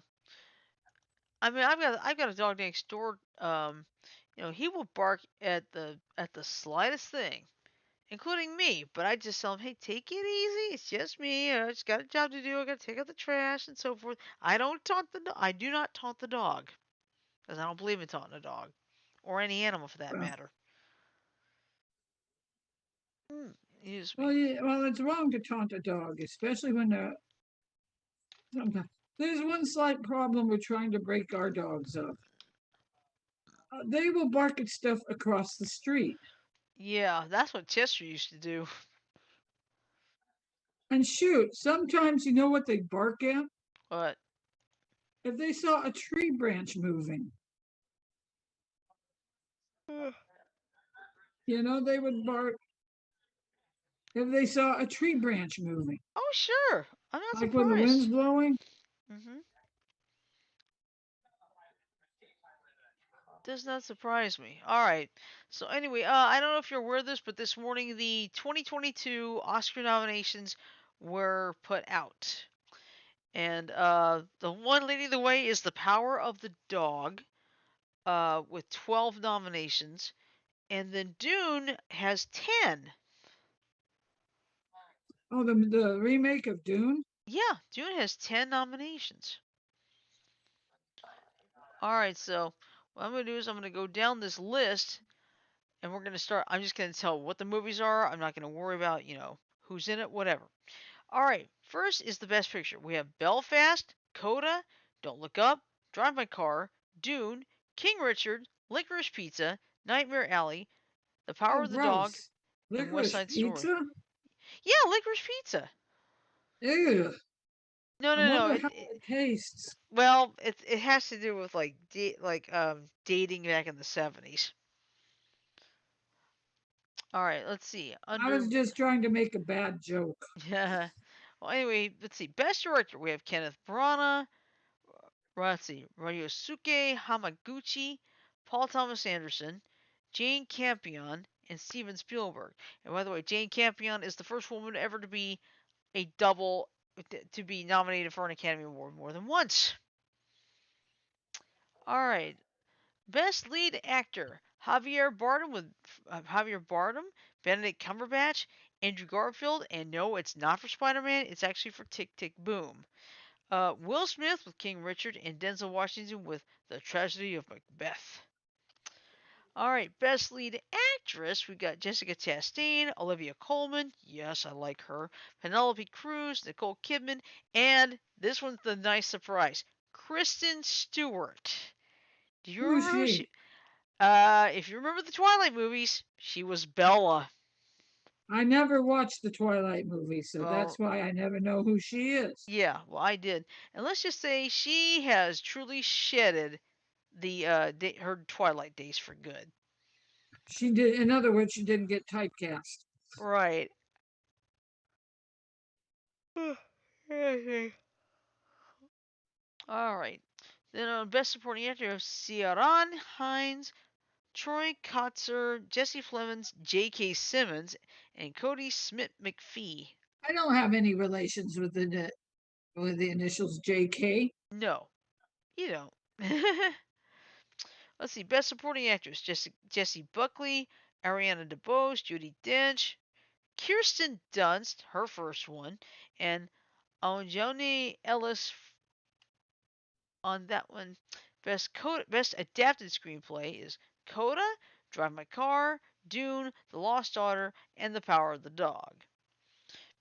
I mean, I've got a dog next door. He will bark at the slightest thing, including me. But I just tell him, hey, take it easy. It's just me. I just got a job to do. I got to take out the trash and so forth. I do not taunt the dog because I don't believe in taunting a dog or any animal for that Well, matter. Hmm, excuse well, me. yeah, well, it's wrong to taunt a dog, especially when they're sometimes. There's one slight problem with trying to break our dogs up. They will bark at stuff across the street. Yeah, that's what Chester used to do. And shoot, sometimes you know what they bark at? But If they saw a tree branch moving, they would bark if they saw a tree branch moving. oh sure, I'm not Like when the wind's surprised. blowing. Hmm. Does not surprise me. All right. So anyway, I don't know if you're aware of this, but this morning the 2022 Oscar nominations were put out, and the one leading the way is The Power of the Dog, with 12 nominations, and then Dune has 10. Oh, the remake of Dune. Yeah, Dune has 10 nominations. All right, so what I'm gonna do is I'm gonna go down this list and we're gonna start. I'm just gonna tell what the movies are. I'm not gonna worry about who's in it, whatever. All right, first is the best picture. We have Belfast, Coda, Don't Look Up, Drive My Car, Dune, King Richard, Licorice Pizza, Nightmare Alley, The Power Oh, of the Dog, gross. and West Licorice Side Story. pizza? Yeah, Licorice Pizza. Ew. No, I no, no. wonder It, how it it tastes. well, it has to do with dating back in the 70s. All right, let's see. I was Under just trying to make a bad joke. Yeah. Well, anyway, let's see. Best director, we have Kenneth Branagh, let's see, Ryosuke Hamaguchi, Paul Thomas Anderson, Jane Campion, and Steven Spielberg. And by the way, Jane Campion is the first woman ever to be a double to be nominated for an Academy Award more than once. All right. Best lead actor: Javier Bardem, Benedict Cumberbatch, Andrew Garfield, and no, it's not for Spider-Man. It's actually for Tick Tick Boom. Will Smith with King Richard, and Denzel Washington with The Tragedy of Macbeth. All right, best lead actress, we got Jessica Chastain, Olivia Colman, yes, I like her, Penelope Cruz, Nicole Kidman, and this one's the nice surprise, Kristen Stewart. Do you Who's remember who she? she? If you remember the Twilight movies, she was Bella. I never watched the Twilight movie, so that's Well, why I never know who she is. yeah, well, I did, and let's just say she has truly shedded her Twilight days for good. She did, in other words, she didn't get typecast. Right. All right. Then on Best Supporting Actor, you have Ciaran, Heinz, Troy Kotzer, Jesse Plemons, J.K. Simmons, and Cody Smith McPhee. I don't have any relations with the initials JK. No, you don't. Let's see. Best Supporting Actress: Jessie Buckley, Ariana DeBose, Judi Dench, Kirsten Dunst, her first one, and Aunjoni Ellis on that one. Best Adapted Screenplay is Coda, Drive My Car, Dune, The Lost Daughter, and The Power of the Dog.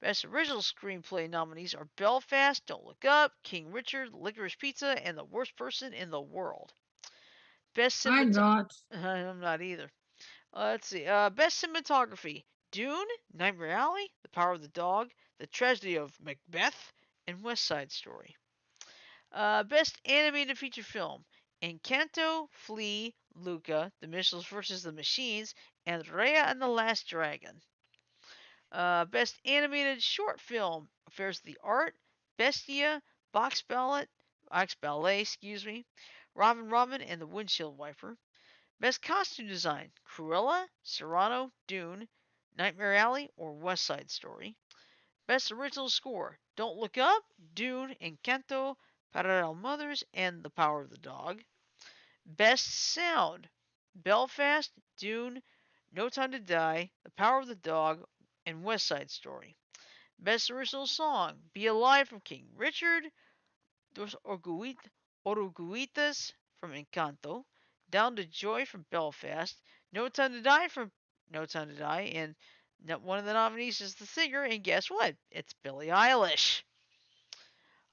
Best Original Screenplay nominees are Belfast, Don't Look Up, King Richard, Licorice Pizza, and The Worst Person in the World. Best I'm cinematography. not. I'm not either. Let's see. Best cinematography: Dune, Nightmare Alley, The Power of the Dog, The Tragedy of Macbeth, and West Side Story. Best animated feature film: Encanto, Flea, Luca, The Mitchells vs. the Machines, and Raya and the Last Dragon. Best animated short film: Affairs of the Art, Bestia, Box Ballet, excuse me, Robin Robin and the Windshield Wiper. Best Costume Design, Cruella, Cyrano, Dune, Nightmare Alley, or West Side Story. Best Original Score, Don't Look Up, Dune, Encanto, Parallel Mothers, and The Power of the Dog. Best Sound, Belfast, Dune, No Time to Die, The Power of the Dog, and West Side Story. Best Original Song, Be Alive from King Richard, Dos Oruguitas from Encanto, Down to Joy from Belfast, No Time to Die from No Time to Die, and one of the nominees is the singer, and guess what? It's Billie Eilish.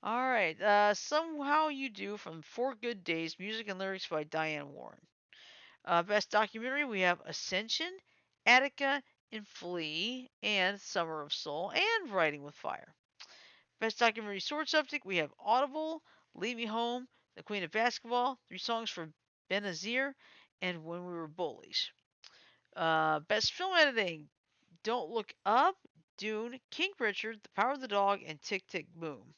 All right, Somehow You Do from Four Good Days, music and lyrics by Diane Warren. Best documentary, we have Ascension, Attica, and Flea, and Summer of Soul, and Writing with Fire. Best documentary short subject, we have Audible, Leave Me Home, The Queen of Basketball, Three Songs for Benazir, and When We Were Bullies. Best film editing, Don't Look Up, Dune, King Richard, The Power of the Dog, and Tick Tick Boom.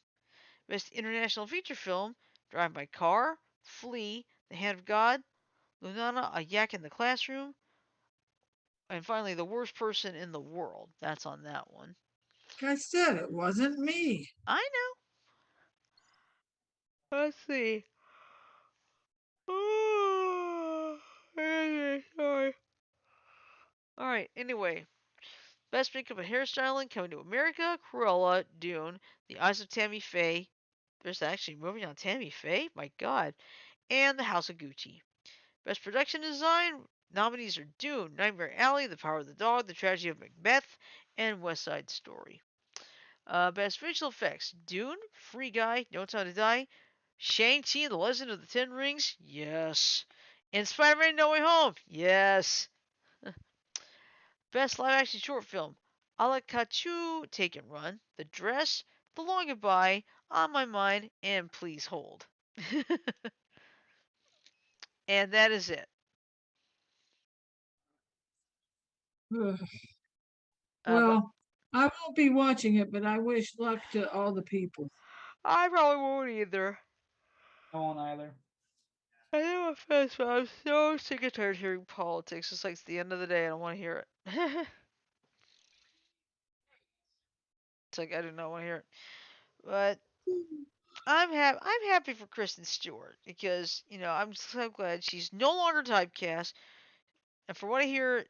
Best international feature film, Drive My Car, Flea, The Hand of God, Lunana, A Yak in the Classroom, and finally, The Worst Person in the World. That's on that one. Like I said, it wasn't me. I know. Let's see. Sorry. Alright, anyway. Best makeup and hairstyling, Coming to America, Cruella, Dune, The Eyes of Tammy Faye. There's actually a movie on Tammy Faye? My god. And The House of Gucci. Best production design, nominees are Dune, Nightmare Alley, The Power of the Dog, The Tragedy of Macbeth, and West Side Story. Best visual effects, Dune, Free Guy, No Time to Die, Shang-Chi and the Legend of the Ten Rings, yes. And Spider-Man No Way Home, yes. Best live action short film, A la Kachu, Take and Run, The Dress, The Long Goodbye, On My Mind, and Please Hold. And that is it. But Well, I won't be watching it, but I wish luck to all the people. I probably won't either. I won't either. I know offense, but I'm so sick and tired of hearing politics. It's like it's the end of the day. I don't want to hear it. It's like I do not want to hear it. But I'm happy for Kristen Stewart because I'm so glad she's no longer typecast. And for what I hear,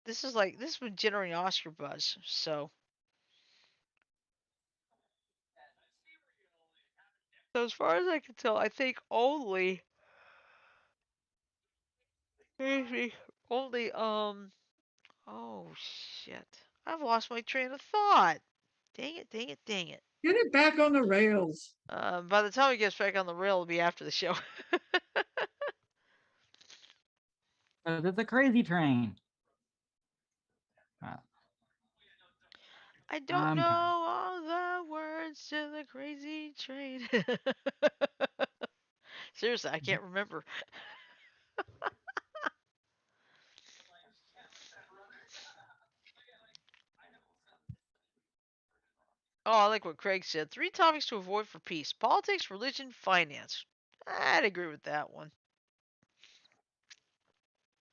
this has been generating Oscar buzz. So as far as I can tell, I think only oh shit, I've lost my train of thought. Dang it! Dang it! Dang it! Get it back on the rails. By the time it gets back on the rail, it'll be after the show. Because it's a crazy train. I don't know I'm tired. all the words to the crazy train. Seriously, I can't remember. Oh, I like what Craig said. 3 topics to avoid for peace: politics, religion, finance. I'd agree with that one.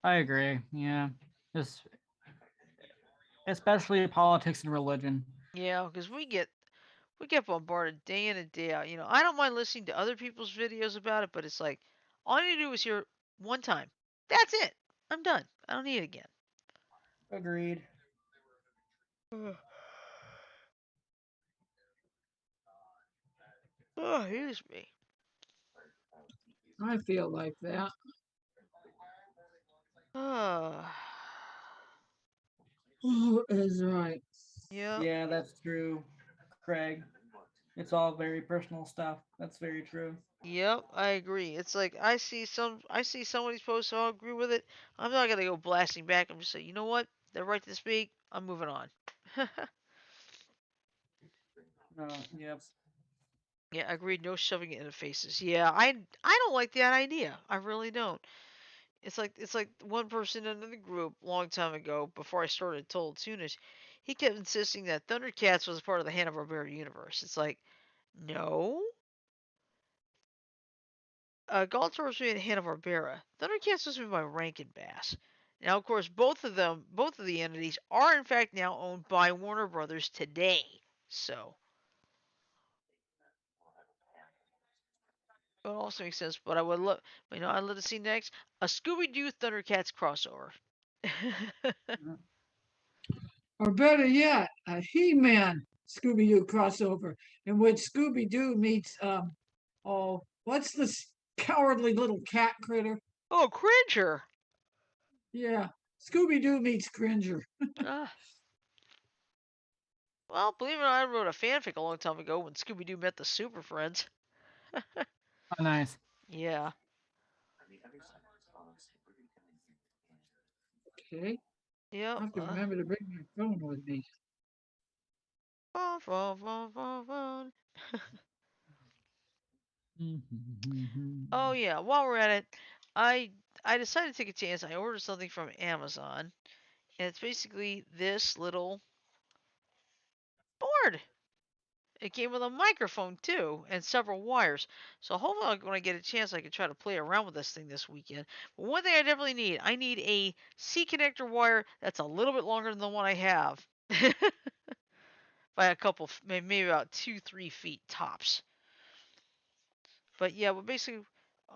I agree. Yeah. Just especially politics and religion. Yeah, because we get bombarded day in and day out. I don't mind listening to other people's videos about it, but it's like all I need to do is hear one time. That's it. I'm done. I don't need it again. Agreed. Oh, here's me. I feel like that. Ah, Who is right? yep, Yeah, that's true, Craig. It's all very personal stuff. That's very true. yep. I agree. It's like I see somebody's post, so I'll agree with it. I'm not gonna go blasting back. I'm just saying, you know what? They're right to speak. I'm moving on. Yep. Yeah, agreed. No shoving it in the faces. Yeah, I don't like that idea. I really don't. It's like one person in the group long time ago before I started told Soonish, he kept insisting that Thundercats was a part of the Hanna-Barbera universe. It's like No. Galtor was made by Hanna-Barbera. Thundercats was made by Rankin Bass. Now, of course, both of the entities are in fact now owned by Warner Brothers today. So it also makes sense. But I would love, I'd love to see next a Scooby-Doo Thundercats crossover. Or better yet, a He-Man Scooby-Doo crossover in which Scooby-Doo meets what's this cowardly little cat critter? Oh, Cringer! Yeah, Scooby-Doo meets Cringer. Ah, well, believe it or not, I wrote a fanfic a long time ago when Scooby-Doo met the Super Friends. Oh, nice. Yeah. Okay, I Yep. have to remember to bring my phone with me. Phone, phone, phone, phone, phone. Oh yeah. While we're at it, I I decided to take a chance. I ordered something from Amazon, and it's basically this little board. It came with a microphone too, and several wires. So hopefully, when I get a chance, I can try to play around with this thing this weekend. But one thing I definitely need, I need a C connector wire that's a little bit longer than the one I have, by a couple, maybe about 2-3 feet tops. But yeah, well, basically,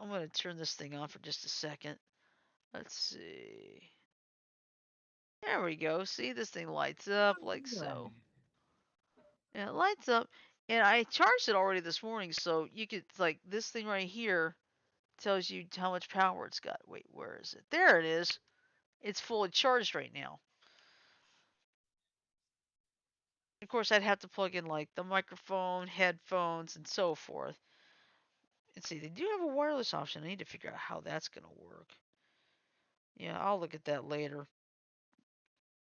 I'm gonna turn this thing on for just a second. Let's see. There we go. See, this thing lights up like so. Yeah, it lights up. And I charged it already this morning, so you could, like, this thing right here tells you how much power it's got. Wait, where is it? There it is. It's fully charged right now. Of course, I'd have to plug in, like, the microphone, headphones, and so forth. And see, they do have a wireless option. I need to figure out how that's going to work. Yeah, I'll look at that later.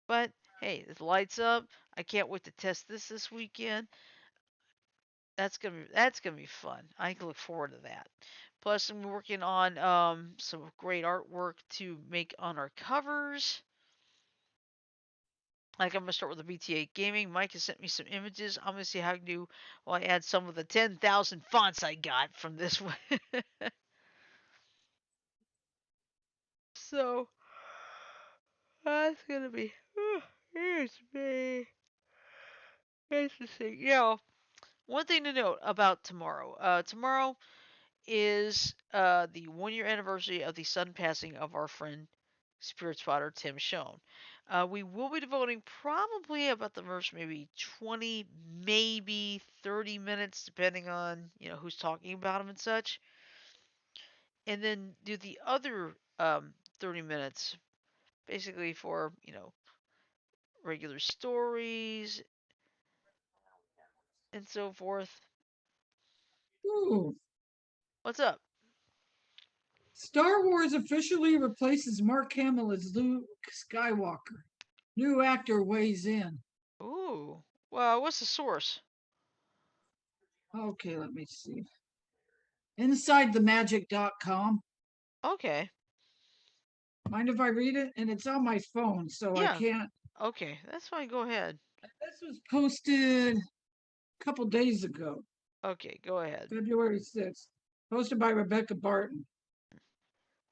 But hey, it lights up. I can't wait to test this weekend. That's gonna be fun. I can look forward to that. Plus, I'm working on some great artwork to make on our covers. Like I'm gonna start with the BTA Gaming. Mike has sent me some images. I'm gonna see how I can do. Well, I add some of the 10,000 fonts I got from this one. So that's gonna be. Here's me. Interesting. Yeah. One thing to note about tomorrow. Tomorrow is the 1 year anniversary of the sudden passing of our friend spirit spotter Tim Schoen. We will be devoting probably about the first maybe 20, maybe 30 minutes, depending on who's talking about him and such, and then do the other 30 minutes basically for regular stories and so forth. Ooh, What's up? Star Wars officially replaces Mark Hamill as Luke Skywalker. New actor weighs in. Ooh, well, what's the source? Okay, let me see. InsideTheMagic.com. Okay, Mind if I read it? And it's on my phone, so I yeah, can't. okay, that's fine. Go ahead. This was posted a couple days ago, Okay, go ahead. February 6th. Posted by Rebecca Barton.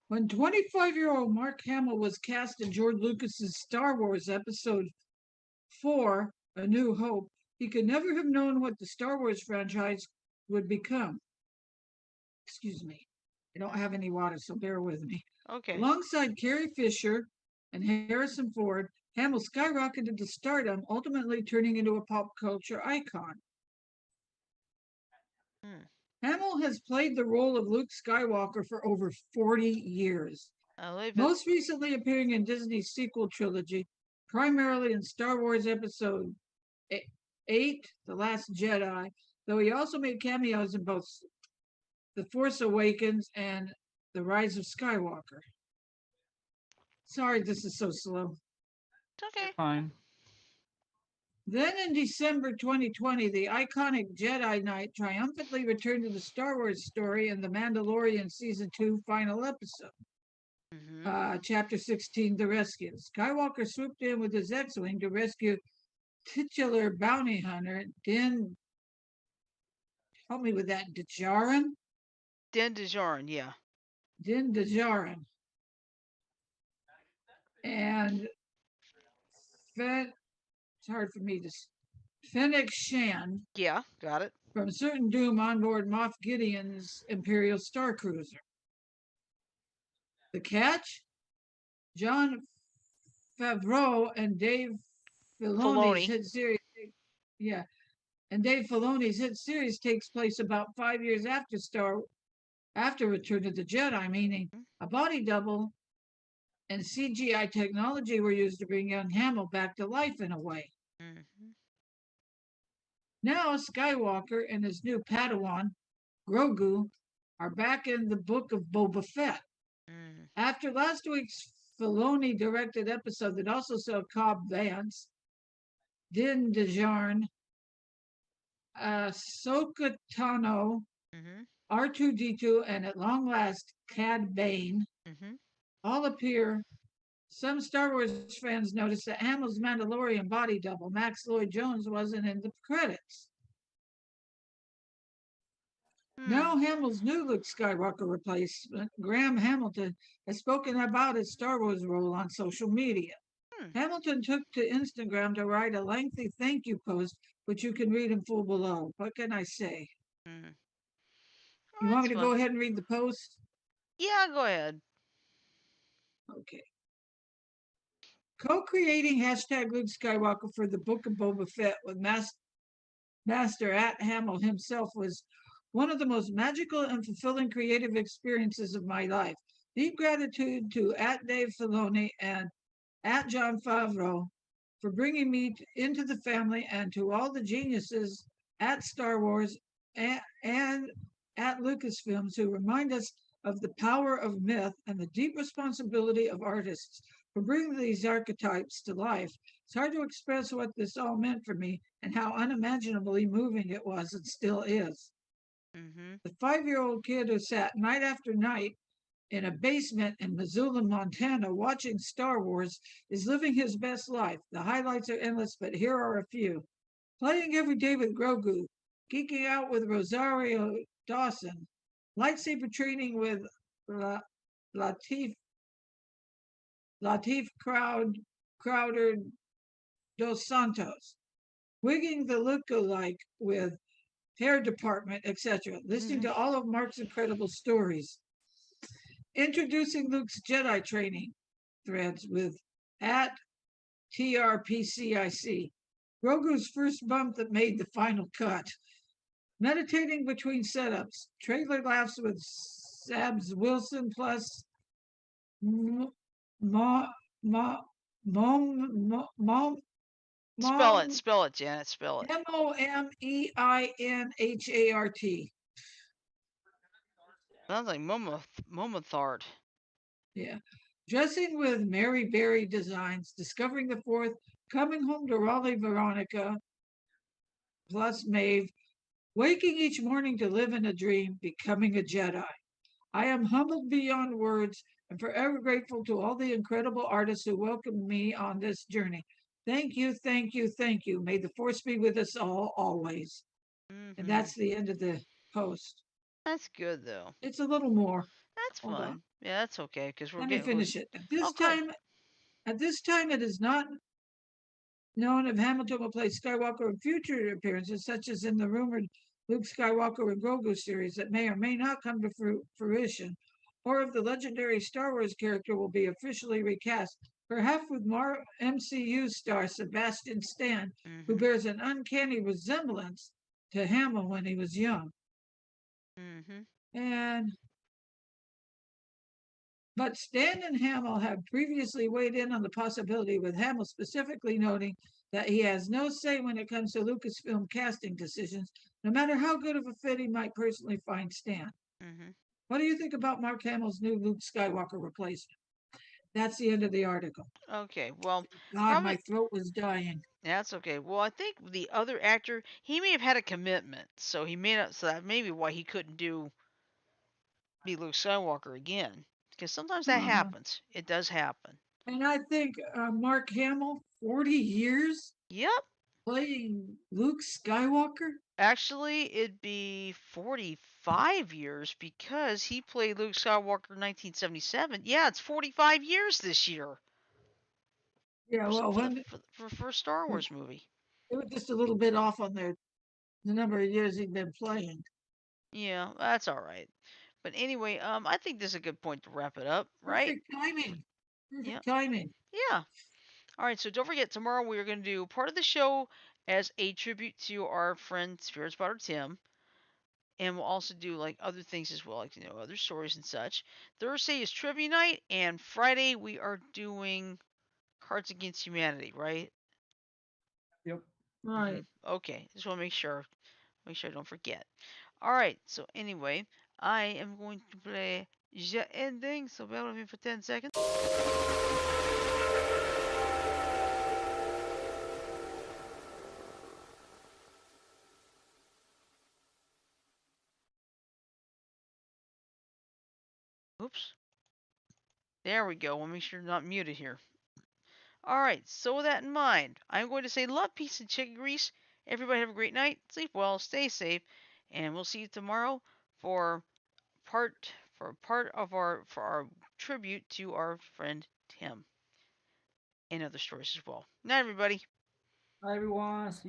When 25-year-old Mark Hamill was cast in George Lucas's Star Wars Episode 4, A New Hope, he could never have known what the Star Wars franchise would become. Excuse me. I don't have any water, so bear with me. Okay. Alongside Carrie Fisher and Harrison Ford, Hamill skyrocketed to stardom, ultimately turning into a pop culture icon. Hmm. Hamill has played the role of Luke Skywalker for over 40 years, I believe it. most recently appearing in Disney's sequel trilogy, primarily in Star Wars Episode 8, The Last Jedi, though he also made cameos in both The Force Awakens and The Rise of Skywalker. Sorry, this is so slow. It's okay. Fine. Then in December 2020, the iconic Jedi Knight triumphantly returned to the Star Wars story in The Mandalorian Season 2 final episode. Chapter 16, The Rescue. Skywalker swooped in with his X Wing to rescue titular bounty hunter Din help me with that. Djarin? Din Djarin, yeah. Din Djarin. And it's hard for me to. Fennec Shan Yeah, got it. from certain doom on board Moff Gideon's Imperial Star Cruiser. The catch? Jon Favreau and Dave Filoni's Filoni. hit series. Yeah, and Dave Filoni's hit series takes place about 5 years after Return of the Jedi, meaning a body double and CGI technology were used to bring young Hamill back to life in a way. Mm-hmm. Now Skywalker and his new Padawan, Grogu, are back in the book of Boba Fett. Mm. After last week's Filoni directed episode that also saw Cobb Vance, Din Djarin, Ahsoka Tano, Mm-hmm. R2D2, and at long last Cad Bane Mm-hmm. all appear. Some Star Wars fans noticed that Hamill's Mandalorian body double, Max Lloyd Jones, wasn't in the credits. Mm. Now Hamill's new Luke Skywalker replacement, Graham Hamilton, has spoken about his Star Wars role on social media. Mm. Hamilton took to Instagram to write a lengthy thank you post, which you can read in full below. What can I say? Mm. You Oh, want that's me to fun. go ahead and read the post? Yeah, go ahead. Okay. Co-creating hashtag Luke Skywalker for the Book of Boba Fett with Master at Hamill himself was one of the most magical and fulfilling creative experiences of my life. Deep gratitude to at Dave Filoni and at Jon Favreau for bringing me into the family, and to all the geniuses at Star Wars and at Lucasfilms who remind us of the power of myth and the deep responsibility of artists for bringing these archetypes to life. It's hard to express what this all meant for me and how unimaginably moving it was and still is. Mm-hmm. The 5-year-old kid who sat night after night in a basement in Missoula, Montana, watching Star Wars is living his best life. The highlights are endless, but here are a few. Playing every day with Grogu, geeking out with Rosario Dawson, lightsaber training with Latif Crowder dos Santos, wigging the look-alike with hair department, etc. Listening Mm-hmm. to all of Mark's incredible stories. Introducing Luke's Jedi training threads with at TRPCIC. Grogu's first bump that made the final cut. Meditating between setups. Trailer laughs with Sabs Wilson plus Mom Spell it. Spell it, Janet. Spell it. Mominhart. Sounds like Momothard. Yeah. Dressing with Mary Berry Designs, discovering the fourth, coming home to Raleigh Veronica plus Maeve, waking each morning to live in a dream, becoming a Jedi. I am humbled beyond words and forever grateful to all the incredible artists who welcomed me on this journey. Thank you, thank you, thank you. May the force be with us all always. And Mm-hmm. that's the end of the post. That's good though. It's a little more. That's Hold on. fun. Yeah, that's okay because we're Let me getting. finish it. Oh, good. At this time, it is not known if Hamilton will play Skywalker in future appearances, such as in the rumored Luke Skywalker and Grogu series that may or may not come to fruition, or if the legendary Star Wars character will be officially recast, perhaps with more MCU star Sebastian Stan, who Mm-hmm. bears an uncanny resemblance to Hamill when he was young. Mm-hmm. And But Stan and Hamill have previously weighed in on the possibility, with Hamill specifically noting that he has no say when it comes to Lucasfilm casting decisions, no matter how good of a fit he might personally find Stan. Mm-hmm. What do you think about Mark Hamill's new Luke Skywalker replacement? That's the end of the article. Okay. Well, God, my probably throat was dying. that's okay. Well, I think the other actor he may have had a commitment, so he may not. So that may be why he couldn't be Luke Skywalker again. Because sometimes that Uh-huh. happens. It does happen. And I think Mark Hamill, 40 years? Yep. playing Luke Skywalker? Actually, it'd be 45 years because he played Luke Skywalker in 1977. Yeah, it's 45 years this year Yeah, well, for a Star Wars movie. they were just a little bit off on the number of years he'd been playing. Yeah, that's all right. But anyway, I think this is a good point to wrap it up, right? Perfect timing. Yeah. Perfect timing. Yeah. All right, so don't forget, tomorrow we are going to do part of the show as a tribute to our friend Spirit Spotter Tim. And we'll also do like other things as well, like other stories and such. Thursday is trivia night, and Friday we are doing Cards Against Humanity, right? Yep. Right. Okay, just want to make sure I don't forget. All right, so anyway, I am going to play the ending. So bear with me for 10 seconds. Oops. There we go. We'll make sure you're not muted here. Alright, so with that in mind, I'm going to say love, peace, and chicken grease. Everybody have a great night. Sleep well, stay safe, and we'll see you tomorrow for part of our tribute to our friend Tim and other stories as well. Night, everybody. Bye, everyone. See